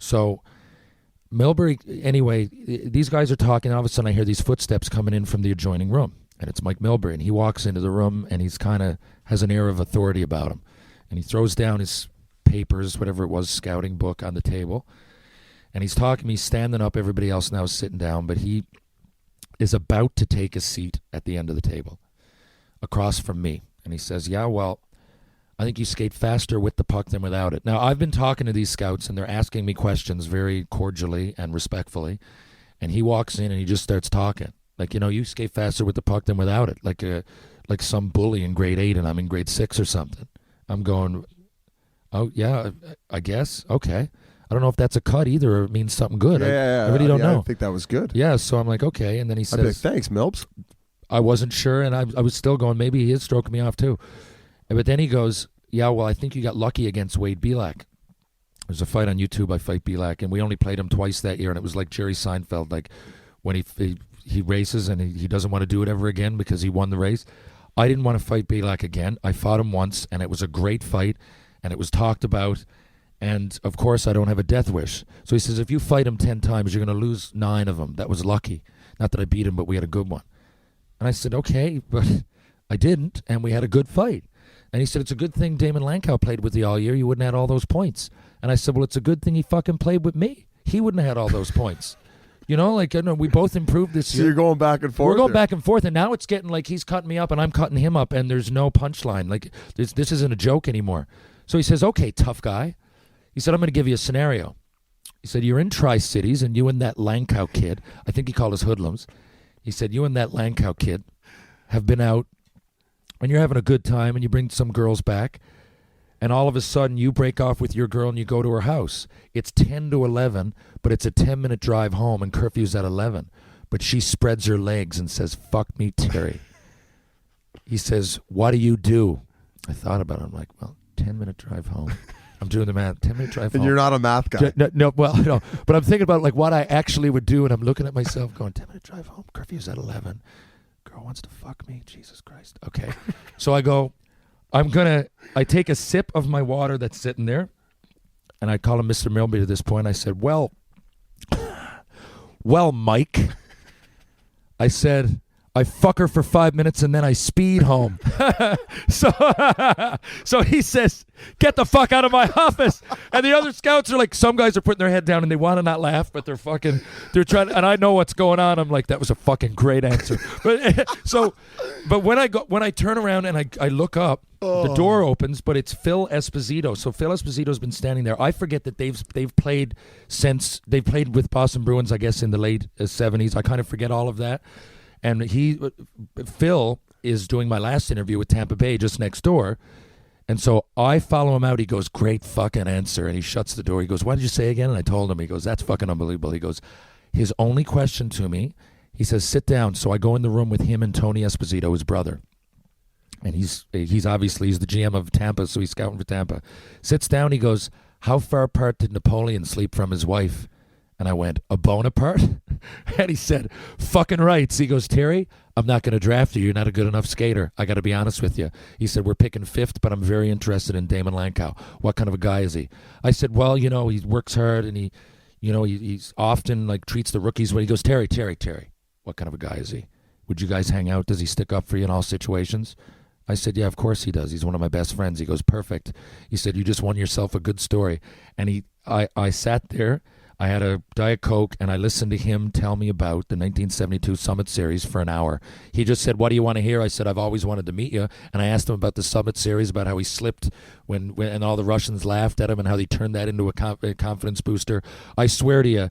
So Milbury, anyway, these guys are talking. All of a sudden, I hear these footsteps coming in from the adjoining room, and it's Mike Milbury. And he walks into the room, and he's kind of has an air of authority about him. And he throws down his papers, whatever it was, scouting book on the table. And he's talking. He's standing up. Everybody else now is sitting down, but he is about to take a seat at the end of the table, across from me. And he says, "Yeah, well, I think you skate faster with the puck than without it." Now, I've been talking to these scouts, and they're asking me questions very cordially and respectfully. And he walks in, and he just starts talking. Like, you skate faster with the puck than without it. Like some bully in grade 8, and I'm in grade 6 or something. I'm going, oh, yeah, I guess. Okay. I don't know if that's a cut either or it means something good. Yeah. I really don't know. I think that was good. Yeah, so I'm like, okay. And then he says, I'd be like, thanks, Milbs. I wasn't sure, and I was still going, maybe he is stroking me off too. But then he goes, yeah, well, I think you got lucky against Wade Belak. There's a fight on YouTube, I fight Belak, and we only played him twice that year, and it was like Jerry Seinfeld, like when he races and he doesn't want to do it ever again because he won the race. I didn't want to fight Belak again. I fought him once, and it was a great fight, and it was talked about, and of course I don't have a death wish. So he says, if you fight him 10 times, you're going to lose 9 of them. That was lucky. Not that I beat him, but we had a good one. And I said, okay, but I didn't, and we had a good fight. And he said, it's a good thing Damon Lankow played with you all year. You wouldn't have had all those points. And I said, well, it's a good thing he fucking played with me. He wouldn't have had all those points. We both improved this year. So you're going back and forth? We're going back and forth, and now it's getting like he's cutting me up and I'm cutting him up, and there's no punchline. Like, this isn't a joke anymore. So he says, okay, tough guy. He said, I'm going to give you a scenario. He said, you're in Tri-Cities, and you and that Lankow kid, I think he called us hoodlums. He said, you and that Lankow kid have been out, and you're having a good time, and you bring some girls back, and all of a sudden you break off with your girl and you go to her house. It's 10 to 11, but it's a 10-minute drive home, and curfew's at 11. But she spreads her legs and says, fuck me, Terry. He says, what do you do? I thought about it. I'm like, well, 10-minute drive home. I'm doing the math. 10-minute drive home. And you're not a math guy. No. But I'm thinking about like what I actually would do, and I'm looking at myself going, 10-minute drive home, curfew's at 11. Girl wants to fuck me. Jesus Christ. Okay. So I go, I take a sip of my water that's sitting there, and I call him Mr. Milbury to this point. I said, well, Mike. I said, I fuck her for 5 minutes and then I speed home. So he says, get the fuck out of my office. And the other scouts are like, some guys are putting their head down and they want to not laugh, but they're trying, and I know what's going on. I'm like, that was a fucking great answer. But when I turn around and I look up, the door opens, but it's Phil Esposito. So Phil Esposito's been standing there. I forget that they've played with Boston Bruins, I guess, in the late 70s. I kind of forget all of that. And Phil is doing my last interview with Tampa Bay just next door. And so I follow him out. He goes, great fucking answer. And he shuts the door. He goes, what did you say again? And I told him. He goes, that's fucking unbelievable. He goes, his only question to me, he says, sit down. So I go in the room with him and Tony Esposito, his brother. And he's obviously the GM of Tampa, so he's scouting for Tampa. Sits down. He goes, how far apart did Napoleon sleep from his wife? And I went, a Bonaparte? And he said, fucking right. So he goes, Terry, I'm not going to draft you. You're not a good enough skater. I got to be honest with you. He said, we're picking 5th, but I'm very interested in Damon Lankow. What kind of a guy is he? I said, well, he works hard, and he's often like treats the rookies. When he goes, Terry, what kind of a guy is he? Would you guys hang out? Does he stick up for you in all situations? I said, yeah, of course he does. He's one of my best friends. He goes, perfect. He said, you just won yourself a good story. And I sat there. I had a Diet Coke, and I listened to him tell me about the 1972 Summit Series for an hour. He just said, what do you want to hear? I said, I've always wanted to meet you. And I asked him about the Summit Series, about how he slipped when and all the Russians laughed at him, and how he turned that into a confidence booster. I swear to you,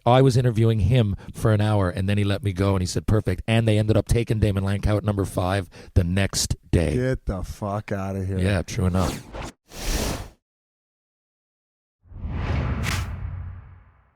I was interviewing him for an hour, and then he let me go, and he said, perfect. And they ended up taking Damon Lankow at number 5 the next day. Get the fuck out of here. Yeah, true enough.